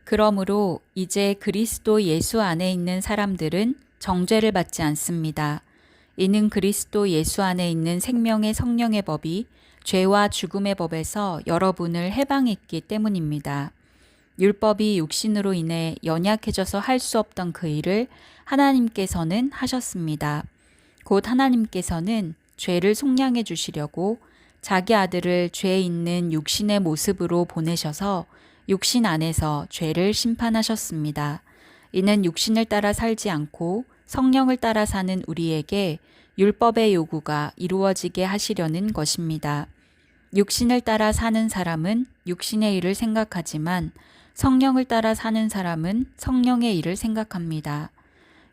그러므로 이제 그리스도 예수 안에 있는 사람들은 정죄를 받지 않습니다. 이는 그리스도 예수 안에 있는 생명의 성령의 법이 죄와 죽음의 법에서 여러분을 해방했기 때문입니다. 율법이 육신으로 인해 연약해져서 할 수 없던 그 일을 하나님께서는 하셨습니다. 곧 하나님께서는 죄를 속량해 주시려고 자기 아들을 죄 있는 육신의 모습으로 보내셔서 육신 안에서 죄를 심판하셨습니다. 이는 육신을 따라 살지 않고 성령을 따라 사는 우리에게 율법의 요구가 이루어지게 하시려는 것입니다. 육신을 따라 사는 사람은 육신의 일을 생각하지만 성령을 따라 사는 사람은 성령의 일을 생각합니다.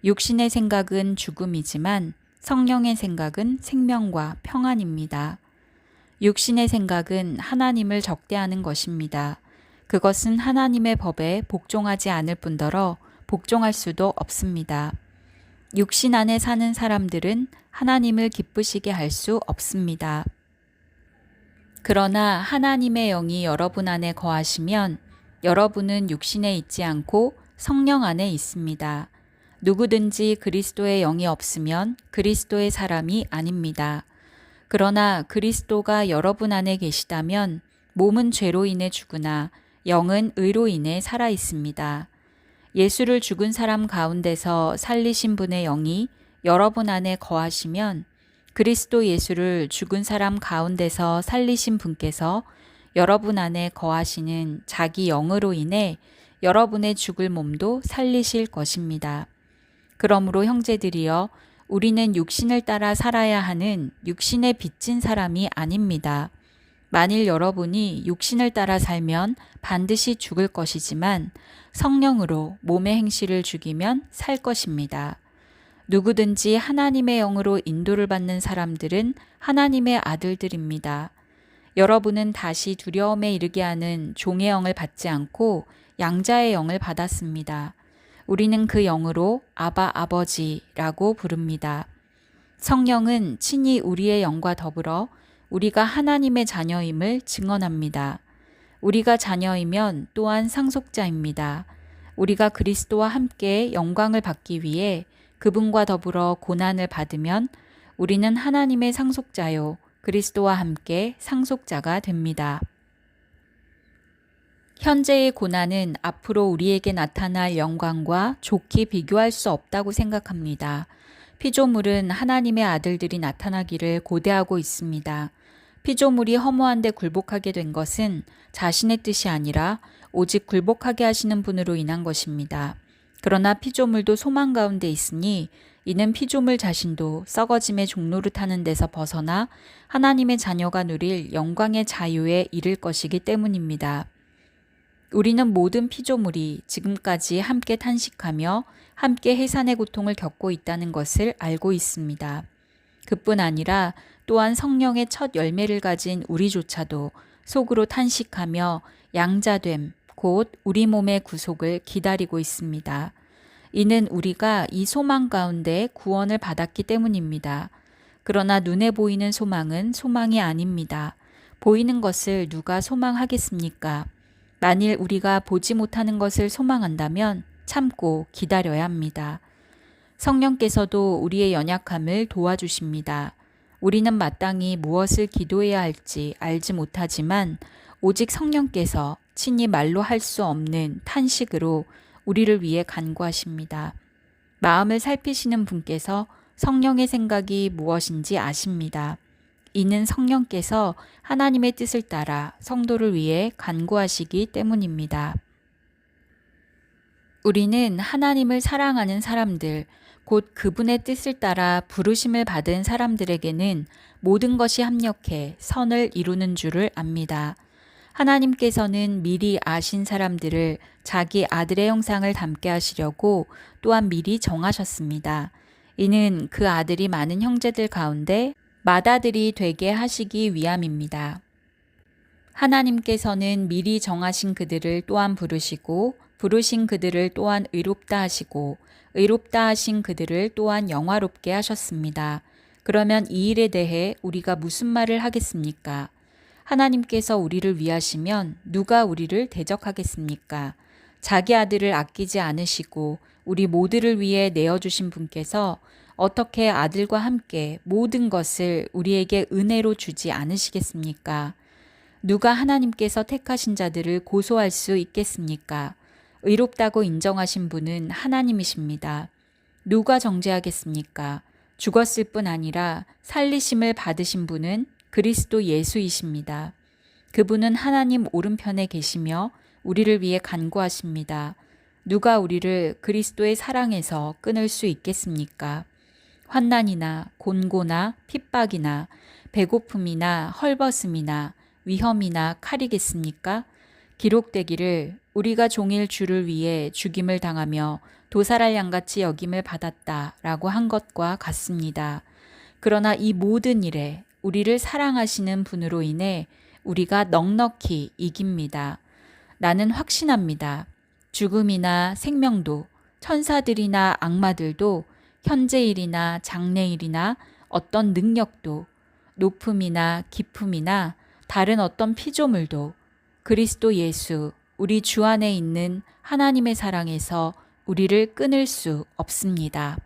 육신의 생각은 죽음이지만 성령의 생각은 생명과 평안입니다. 육신의 생각은 하나님을 적대하는 것입니다. 그것은 하나님의 법에 복종하지 않을 뿐더러 복종할 수도 없습니다. 육신 안에 사는 사람들은 하나님을 기쁘시게 할 수 없습니다. 그러나 하나님의 영이 여러분 안에 거하시면 여러분은 육신에 있지 않고 성령 안에 있습니다. 누구든지 그리스도의 영이 없으면 그리스도의 사람이 아닙니다. 그러나 그리스도가 여러분 안에 계시다면 몸은 죄로 인해 죽으나 영은 의로 인해 살아 있습니다. 예수를 죽은 사람 가운데서 살리신 분의 영이 여러분 안에 거하시면 그리스도 예수를 죽은 사람 가운데서 살리신 분께서 여러분 안에 거하시는 자기 영으로 인해 여러분의 죽을 몸도 살리실 것입니다. 그러므로 형제들이여, 우리는 육신을 따라 살아야 하는 육신에 빚진 사람이 아닙니다. 만일 여러분이 육신을 따라 살면 반드시 죽을 것이지만 성령으로 몸의 행실을 죽이면 살 것입니다. 누구든지 하나님의 영으로 인도를 받는 사람들은 하나님의 아들들입니다. 여러분은 다시 두려움에 이르게 하는 종의 영을 받지 않고 양자의 영을 받았습니다. 우리는 그 영으로 아바 아버지라고 부릅니다. 성령은 친히 우리의 영과 더불어 우리가 하나님의 자녀임을 증언합니다. 우리가 자녀이면 또한 상속자입니다. 우리가 그리스도와 함께 영광을 받기 위해 그분과 더불어 고난을 받으면 우리는 하나님의 상속자요 그리스도와 함께 상속자가 됩니다. 현재의 고난은 앞으로 우리에게 나타날 영광과 좋게 비교할 수 없다고 생각합니다. 피조물은 하나님의 아들들이 나타나기를 고대하고 있습니다. 피조물이 허무한데 굴복하게 된 것은 자신의 뜻이 아니라 오직 굴복하게 하시는 분으로 인한 것입니다. 그러나 피조물도 소망 가운데 있으니 이는 피조물 자신도 썩어짐의 종노릇하는 데서 벗어나 하나님의 자녀가 누릴 영광의 자유에 이를 것이기 때문입니다. 우리는 모든 피조물이 지금까지 함께 탄식하며 함께 해산의 고통을 겪고 있다는 것을 알고 있습니다. 그뿐 아니라 또한 성령의 첫 열매를 가진 우리조차도 속으로 탄식하며 양자됨, 곧 우리 몸의 구속을 기다리고 있습니다. 이는 우리가 이 소망 가운데 구원을 받았기 때문입니다. 그러나 눈에 보이는 소망은 소망이 아닙니다. 보이는 것을 누가 소망하겠습니까? 만일 우리가 보지 못하는 것을 소망한다면 참고 기다려야 합니다. 성령께서도 우리의 연약함을 도와주십니다. 우리는 마땅히 무엇을 기도해야 할지 알지 못하지만 오직 성령께서 친히 말로 할 수 없는 탄식으로 우리를 위해 간구하십니다. 마음을 살피시는 분께서 성령의 생각이 무엇인지 아십니다. 이는 성령께서 하나님의 뜻을 따라 성도를 위해 간구하시기 때문입니다. 우리는 하나님을 사랑하는 사람들, 곧 그분의 뜻을 따라 부르심을 받은 사람들에게는 모든 것이 합력해 선을 이루는 줄을 압니다. 하나님께서는 미리 아신 사람들을 자기 아들의 형상을 닮게 하시려고 또한 미리 정하셨습니다. 이는 그 아들이 많은 형제들 가운데 맏아들이 되게 하시기 위함입니다. 하나님께서는 미리 정하신 그들을 또한 부르시고 부르신 그들을 또한 의롭다 하시고 의롭다 하신 그들을 또한 영화롭게 하셨습니다. 그러면 이 일에 대해 우리가 무슨 말을 하겠습니까? 하나님께서 우리를 위하시면 누가 우리를 대적하겠습니까? 자기 아들을 아끼지 않으시고 우리 모두를 위해 내어주신 분께서 어떻게 아들과 함께 모든 것을 우리에게 은혜로 주지 않으시겠습니까? 누가 하나님께서 택하신 자들을 고소할 수 있겠습니까? 의롭다고 인정하신 분은 하나님이십니다. 누가 정죄하겠습니까? 죽었을 뿐 아니라 살리심을 받으신 분은 그리스도 예수이십니다. 그분은 하나님 오른편에 계시며 우리를 위해 간구하십니다. 누가 우리를 그리스도의 사랑에서 끊을 수 있겠습니까? 환난이나 곤고나 핍박이나 배고픔이나 헐벗음이나 위험이나 칼이겠습니까? 기록되기를 우리가 종일 주를 위해 죽임을 당하며 도살할 양같이 여김을 받았다라고 한 것과 같습니다. 그러나 이 모든 일에 우리를 사랑하시는 분으로 인해 우리가 넉넉히 이깁니다. 나는 확신합니다. 죽음이나 생명도 천사들이나 악마들도 현재일이나 장래일이나 어떤 능력도 높음이나 깊음이나 다른 어떤 피조물도 그리스도 예수 우리 주 안에 있는 하나님의 사랑에서 우리를 끊을 수 없습니다.